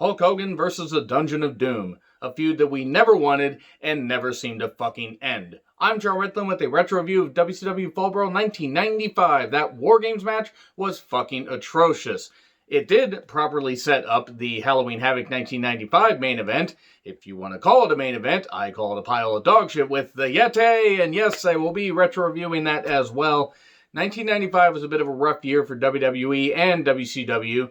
Hulk Hogan versus the Dungeon of Doom, a feud that we never wanted and never seemed to fucking end. I'm Joe Ritlin with a retro review of WCW Fall Brawl 1995. That War Games match was fucking atrocious. It did properly set up the Halloween Havoc 1995 main event. If you want to call it a main event, I call it a pile of dog shit with the Yeti, and yes, I will be retro reviewing that as well. 1995 was a bit of a rough year for WWE and WCW.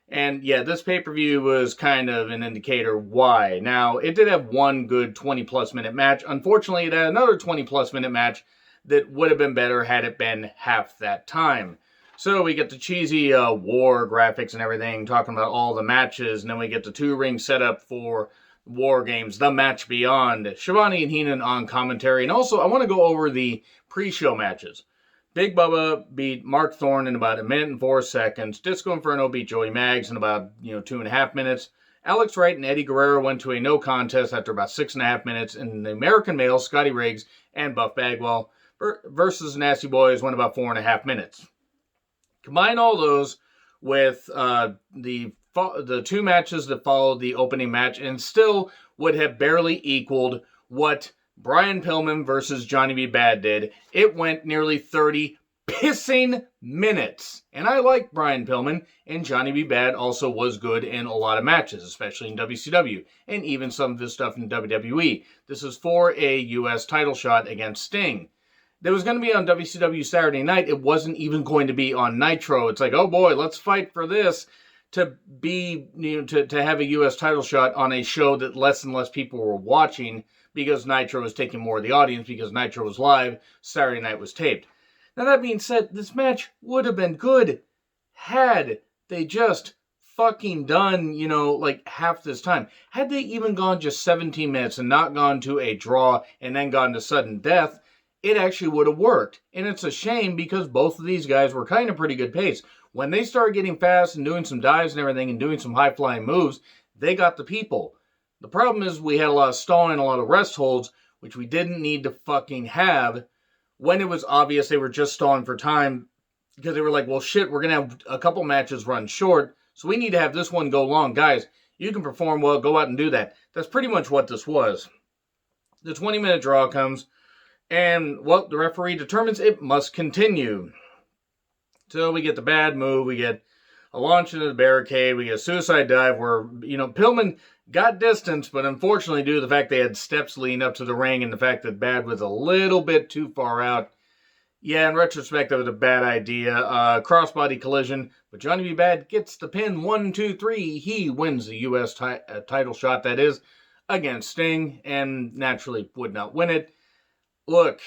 And yeah, this pay-per-view was kind of an indicator why. Now, it did have one good 20-plus minute match. Unfortunately, it had another 20-plus minute match that would have been better had it been half that time. So we get the cheesy war graphics and everything, talking about all the matches, and then we get the two-ring setup for War Games, The Match Beyond, Shivani and Heenan on commentary. And also, I want to go over the pre-show matches. Big Bubba beat Mark Thorne in about 1 minute and 4 seconds. Disco Inferno beat Joey Maggs in about 2.5 minutes. Alex Wright and Eddie Guerrero went to a no contest after about 6.5 minutes. And the American males, Scotty Riggs and Buff Bagwell versus Nasty Boys went about 4.5 minutes. Combine all those with the two matches that followed the opening match, and still would have barely equaled what Brian Pillman versus Johnny B. Bad did. It went nearly 30 pissing minutes. And I like Brian Pillman, and Johnny B. Bad also was good in a lot of matches, especially in WCW, and even some of his stuff in WWE. This is for a U.S. title shot against Sting. That was going to be on WCW Saturday night. It wasn't even going to be on Nitro. It's like, oh boy, let's fight for this to be, to have a U.S. title shot on a show that less and less people were watching, because Nitro was taking more of the audience, because Nitro was live, Saturday night was taped. Now that being said, this match would have been good had they just fucking done, like half this time. Had they even gone just 17 minutes and not gone to a draw and then gone to sudden death, it actually would have worked. And it's a shame because both of these guys were kind of pretty good pace. When they started getting fast and doing some dives and everything and doing some high-flying moves, they got the people. The problem is we had a lot of stalling and a lot of rest holds, which we didn't need to fucking have when it was obvious they were just stalling for time, because they were like, well, shit, we're going to have a couple matches run short, so we need to have this one go long. Guys, you can perform well, go out and do that. That's pretty much what this was. The 20-minute draw comes, and, well, the referee determines it must continue. So we get the bad move, we get a launch into the barricade, we get a suicide dive where, Pillman got distance, but unfortunately due to the fact they had steps leading up to the ring and the fact that Bad was a little bit too far out, yeah, in retrospect, that was a bad idea. Crossbody collision, but Johnny B. Bad gets the pin, 1, 2, 3. He wins the U.S. title shot, that is, against Sting, and naturally would not win it. Look,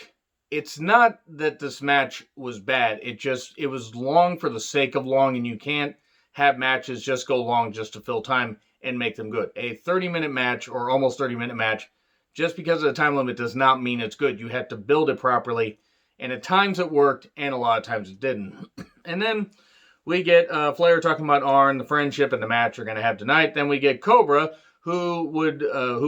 it's not that this match was bad. It was long for the sake of long, and you can't have matches just go long just to fill time and make them good. A 30-minute match, or almost 30-minute match, just because of the time limit does not mean it's good. You have to build it properly, and at times it worked, and a lot of times it didn't. And then we get Flair talking about Arn, the friendship, and the match we're going to have tonight. Then we get Cobra, who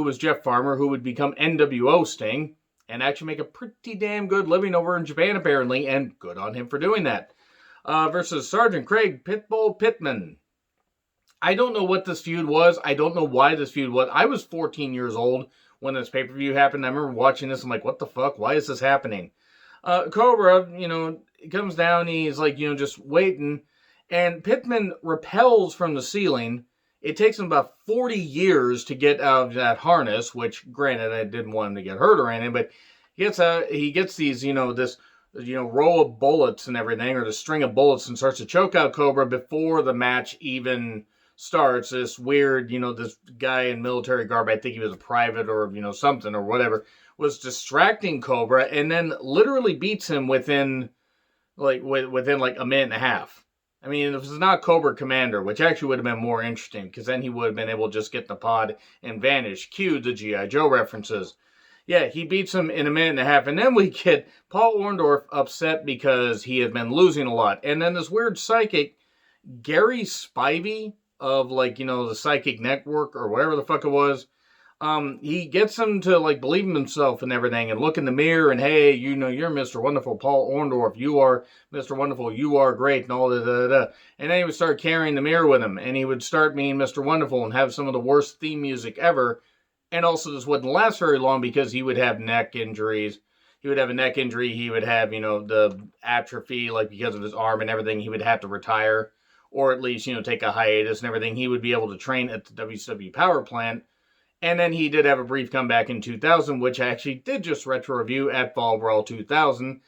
was Jeff Farmer, who would become NWO Sting, and actually make a pretty damn good living over in Japan, apparently, and good on him for doing that. Versus Sergeant Craig Pitbull Pittman. I don't know what this feud was. I don't know why this feud was. I was 14 years old when this pay-per-view happened. I remember watching this. I'm like, what the fuck? Why is this happening? Cobra, comes down. He's like, just waiting. And Pittman repels from the ceiling. It takes him about 40 years to get out of that harness, which, granted, I didn't want him to get hurt or anything, but he gets these, this, row of bullets and everything, or the string of bullets, and starts to choke out Cobra before the match even starts. This weird, this guy in military garb, I think he was a private or, something or whatever, was distracting Cobra, and then literally beats him within like 1.5 minutes. I mean, if it's not Cobra Commander, which actually would have been more interesting, because then he would have been able to just get in the pod and vanish. Cue the G.I. Joe references. Yeah, he beats him in 1.5 minutes, and then we get Paul Orndorff upset because he had been losing a lot. And then this weird psychic, Gary Spivey, of the Psychic Network, or whatever the fuck it was, He gets him to like believe in himself and everything, and look in the mirror and hey, you know, you're Mr. Wonderful, Paul Orndorff. You are Mr. Wonderful. You are great, and all that. And then he would start carrying the mirror with him, and he would start being Mr. Wonderful and have some of the worst theme music ever. And also, this wouldn't last very long because he would have neck injuries. He would have a neck injury. He would have, you know, the atrophy, like because of his arm and everything. He would have to retire, or at least, you know, take a hiatus and everything. He would be able to train at the WCW power plant. And then he did have a brief comeback in 2000, which I actually did just retro review at Fall Brawl 2000.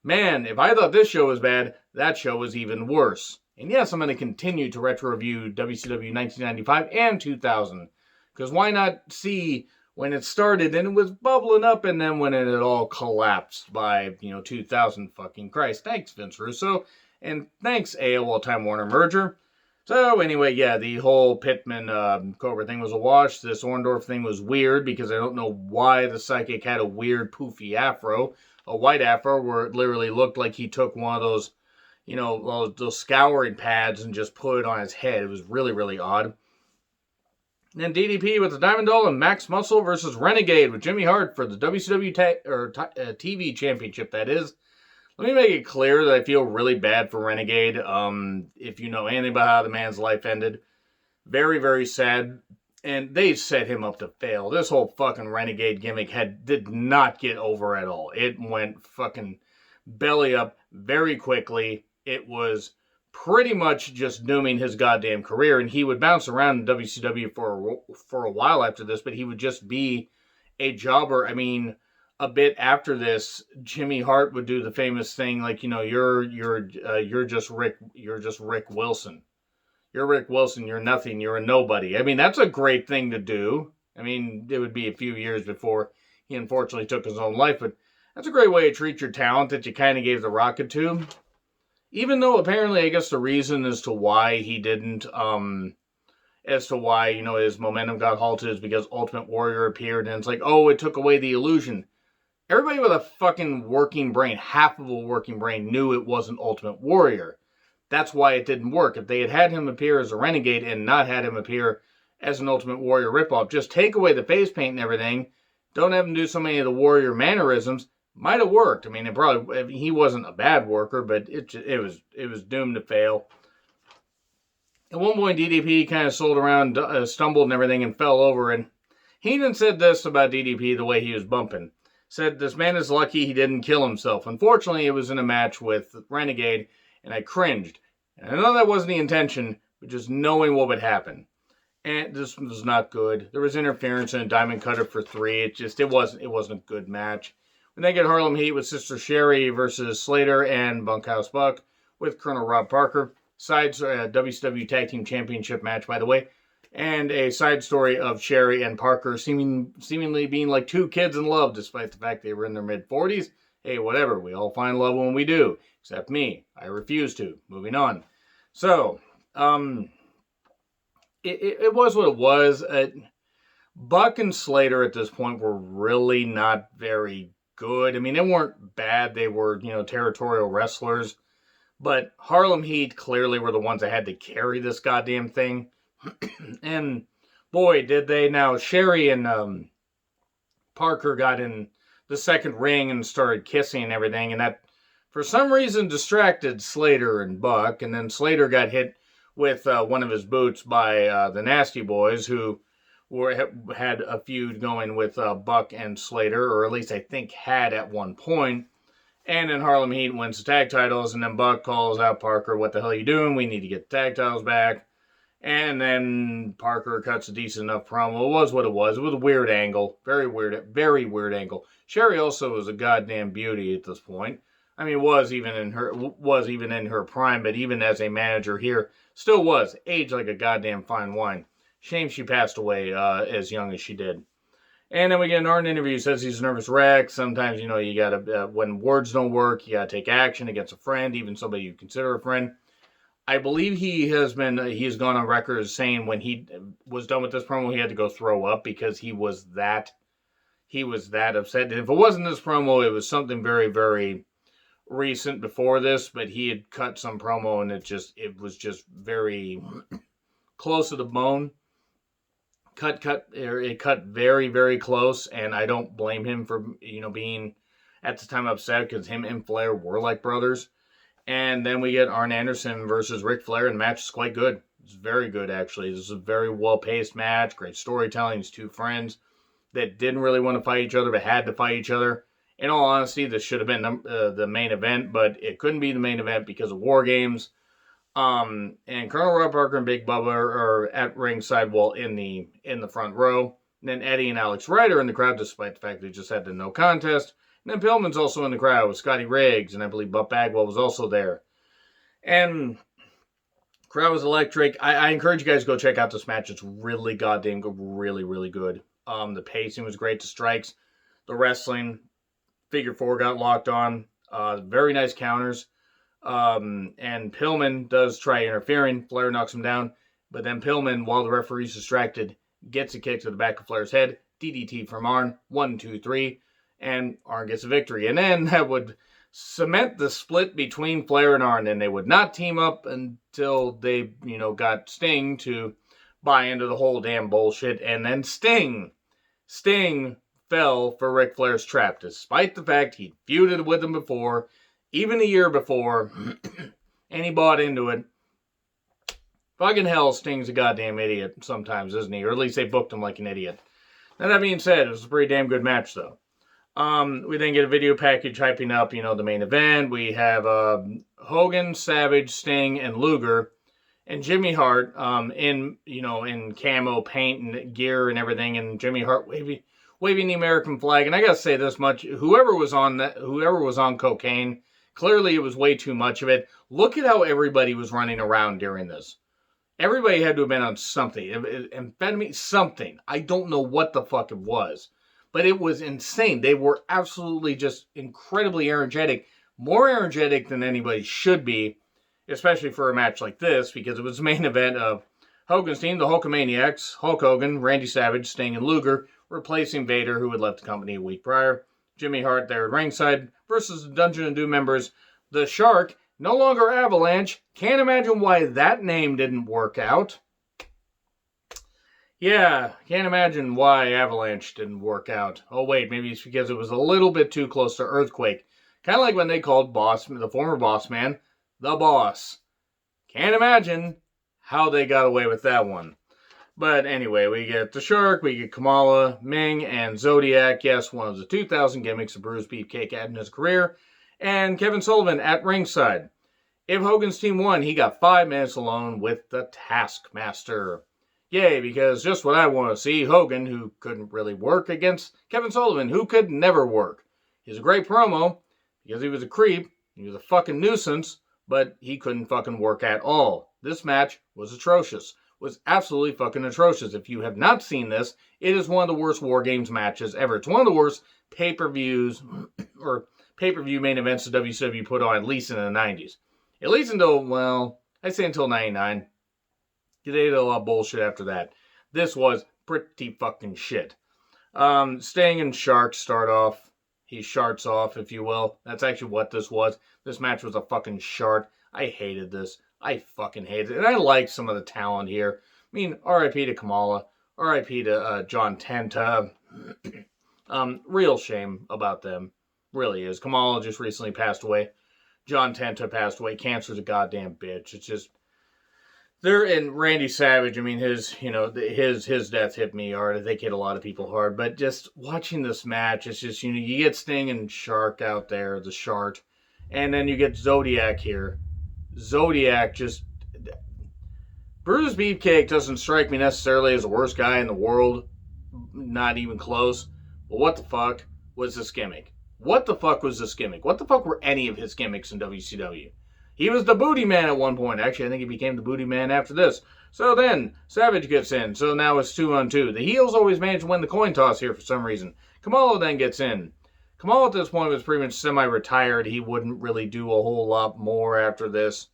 Man, if I thought this show was bad, that show was even worse. And yes, I'm going to continue to retro review WCW 1995 and 2000. Because why not see when it started and it was bubbling up and then when it all collapsed by, you know, 2000 fucking Christ. Thanks, Vince Russo. And thanks, AOL Time Warner merger. So anyway, yeah, the whole Pillman Cobra thing was a wash. This Orndorff thing was weird because I don't know why the Psychic had a weird poofy afro, a white afro where it literally looked like he took one of those, you know, those scouring pads and just put it on his head. It was really, really odd. And then DDP with the Diamond Doll and Max Muscle versus Renegade with Jimmy Hart for the WCW TV Championship, that is. Let me make it clear that I feel really bad for Renegade. If you know anything about how the man's life ended, very, very sad. And they set him up to fail. This whole fucking Renegade gimmick did not get over at all. It went fucking belly up very quickly. It was pretty much just dooming his goddamn career. And he would bounce around in WCW for a while after this, but he would just be a jobber. I mean, a bit after this, Jimmy Hart would do the famous thing like, you know, you're just Rick Wilson. You're Rick Wilson. You're nothing. You're a nobody. I mean, that's a great thing to do. I mean, it would be a few years before he unfortunately took his own life, but that's a great way to treat your talent that you kind of gave the rocket to. Even though apparently, I guess the reason as to why he didn't, as to why, you know, his momentum got halted is because Ultimate Warrior appeared, and it's like, oh, it took away the illusion. Everybody with a fucking working brain, half of a working brain, knew it wasn't Ultimate Warrior. That's why it didn't work. If they had had him appear as a Renegade and not had him appear as an Ultimate Warrior ripoff, just take away the face paint and everything, don't have him do so many of the Warrior mannerisms, might have worked. I mean, he wasn't a bad worker, but it was doomed to fail. At one point, DDP kind of sold around, stumbled and everything, and fell over. And he even said this about DDP the way he was bumping. Said, this man is lucky he didn't kill himself. Unfortunately, it was in a match with Renegade, and I cringed. And I know that wasn't the intention, but just knowing what would happen. And this was not good. There was interference and a diamond cutter for 3. It wasn't a good match. We then get Harlem Heat with Sister Sherry versus Slater and Bunkhouse Buck with Colonel Rob Parker. WCW Tag Team Championship match, by the way. And a side story of Sherry and Parker seemingly being like two kids in love, despite the fact they were in their mid-40s. Hey, whatever. We all find love when we do. Except me. I refuse to. Moving on. So, it was what it was. Buck and Slater at this point were really not very good. I mean, they weren't bad. They were, you know, territorial wrestlers. But Harlem Heat clearly were the ones that had to carry this goddamn thing. And boy, did they. Now, Sherry and Parker got in the second ring and started kissing and everything. And that, for some reason, distracted Slater and Buck. And then Slater got hit with one of his boots by the Nasty Boys, who had a feud going with Buck and Slater, or at least I think had at one point. And then Harlem Heat wins the tag titles, and then Buck calls out Parker, what the hell are you doing? We need to get the tag titles back. And then Parker cuts a decent enough promo. It was what it was. It was a weird angle. Very weird angle. Sherry also was a goddamn beauty at this point. I mean, was even in her prime, but even as a manager here, still was. Aged like a goddamn fine wine. Shame she passed away as young as she did. And then we get an Arn interview. Says he's a nervous wreck. Sometimes, you know, you gotta, when words don't work, you gotta take action against a friend, even somebody you consider a friend. I believe he has gone on record as saying when he was done with this promo, he had to go throw up because he was that upset. And if it wasn't this promo, it was something very, very recent before this, but he had cut some promo and it was just very close to the bone. it cut very, very close, and I don't blame him for, being at the time upset, because him and Flair were like brothers. And then we get Arn Anderson versus Ric Flair, and the match is quite good. It's very good, actually. This is a very well-paced match, great storytelling. These two friends that didn't really want to fight each other, but had to fight each other. In all honesty, this should have been the main event, but it couldn't be the main event because of War Games. And Colonel Rob Parker and Big Bubba are at ringside, while in the front row. And then Eddie and Alex Wright are in the crowd, despite the fact they just had the no contest. And then Pillman's also in the crowd with Scotty Riggs, and I believe Buff Bagwell was also there. And crowd was electric. I encourage you guys to go check out this match. It's really goddamn good, really, really good. The pacing was great, the strikes, the wrestling, figure four got locked on, very nice counters. And Pillman does try interfering. Flair knocks him down, but then Pillman, while the referee's distracted, gets a kick to the back of Flair's head. DDT from Arn, 1, 2, 3, and Arn gets a victory. And then that would cement the split between Flair and Arn, and they would not team up until they, got Sting to buy into the whole damn bullshit. And then Sting fell for Ric Flair's trap, despite the fact he'd feuded with him before, even a year before, and he bought into it. Fucking hell, Sting's a goddamn idiot sometimes, isn't he? Or at least they booked him like an idiot. Now, that being said, it was a pretty damn good match, though. We then get a video package hyping up, the main event. We have Hogan, Savage, Sting, and Luger, and Jimmy Hart in camo paint and gear and everything, and Jimmy Hart waving the American flag. And I gotta say this much: whoever was on cocaine, clearly it was way too much of it. Look at how everybody was running around during this. Everybody had to have been on something, amphetamine, something. I don't know what the fuck it was, but it was insane. They were absolutely just incredibly energetic, more energetic than anybody should be, especially for a match like this, because it was the main event of Hogan's team, the Hulkamaniacs, Hulk Hogan, Randy Savage, Sting, and Luger, replacing Vader, who had left the company a week prior. Jimmy Hart there at ringside versus the Dungeon of Doom members, the Shark, no longer Avalanche. Can't imagine why that name didn't work out. Yeah, can't imagine why Avalanche didn't work out. Oh wait, maybe it's because it was a little bit too close to Earthquake. Kind of like when they called the former boss man, the Boss. Can't imagine how they got away with that one. But anyway, we get the Shark, we get Kamala, Ming, and Zodiac. Yes, one of the 2,000 gimmicks of Bruce Beefcake had in his career. And Kevin Sullivan at ringside. If Hogan's team won, he got 5 minutes alone with the Taskmaster. Yay, because just what I want to see, Hogan, who couldn't really work, against Kevin Sullivan, who could never work. He's a great promo, because he was a creep, he was a fucking nuisance, but he couldn't fucking work at all. This match was atrocious. Was absolutely fucking atrocious. If you have not seen this, it is one of the worst War Games matches ever. It's one of the worst pay-per-views, or pay-per-view main events that WCW put on, at least in the 90s. At least until, well, I'd say until 99. They did a lot of bullshit after that. This was pretty fucking shit. Sting and Shark start off. He sharts off, if you will. That's actually what this was. This match was a fucking shart. I hated this. I fucking hated it. And I liked some of the talent here. I mean, R.I.P. to Kamala. R.I.P. to John Tenta. Real shame about them. Really is. Kamala just recently passed away. John Tenta passed away. Cancer's a goddamn bitch. It's just... And Randy Savage, I mean, his death hit me hard. I think hit a lot of people hard. But just watching this match, it's just, you get Sting and Shark out there, the Shark. And then you get Zodiac here. Zodiac just... Bruce Beefcake doesn't strike me necessarily as the worst guy in the world. Not even close. But what the fuck was this gimmick? What the fuck was this gimmick? What the fuck were any of his gimmicks in WCW? He was the booty man at one point. Actually, I think he became the booty man after this. So then, Savage gets in. So now it's 2-on-2. The heels always manage to win the coin toss here for some reason. Kamala then gets in. Kamala at this point was pretty much semi-retired. He wouldn't really do a whole lot more after this.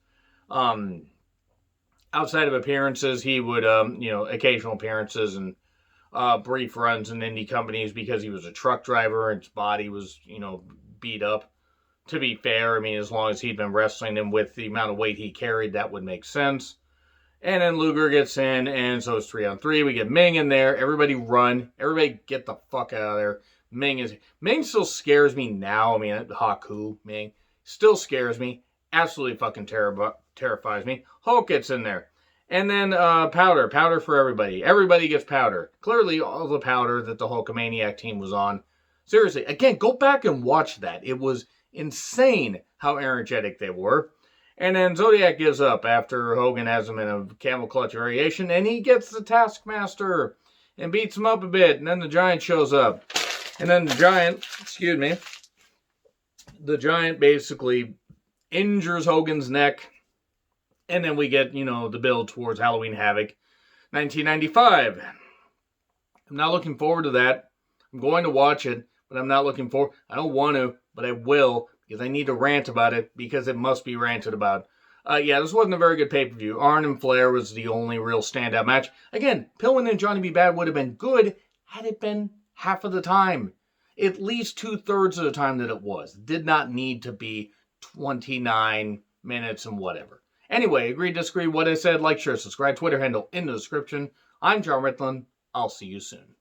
Outside of appearances, he would, occasional appearances and brief runs in indie companies because he was a truck driver and his body was, beat up. To be fair, I mean, as long as he'd been wrestling and with the amount of weight he carried, that would make sense. And then Luger gets in, and so it's 3-on-3. We get Ming in there. Everybody run. Everybody get the fuck out of there. Ming still scares me now. I mean, Haku, Ming, still scares me. Absolutely fucking terrifies me. Hulk gets in there. And then powder. Powder for everybody. Everybody gets powder. Clearly all the powder that the Hulkamaniac team was on. Seriously, again, go back and watch that. It was insane how energetic they were. And then Zodiac gives up after Hogan has him in a camel clutch variation, and he gets the Taskmaster and beats him up a bit. And then the Giant shows up. And then the Giant basically injures Hogan's neck. And then we get, the build towards Halloween Havoc 1995. I'm not looking forward to that. I'm going to watch it, but I'm not looking forward. I don't want to, but I will, because I need to rant about it, because it must be ranted about. This wasn't a very good pay-per-view. Arn and Flair was the only real standout match. Again, Pillman and Johnny B. Bad would have been good had it been half of the time. At least 2/3 of the time that it was. It did not need to be 29 minutes and whatever. Anyway, agree, disagree, what I said, like, share, subscribe, Twitter handle in the description. I'm John Ritland. I'll see you soon.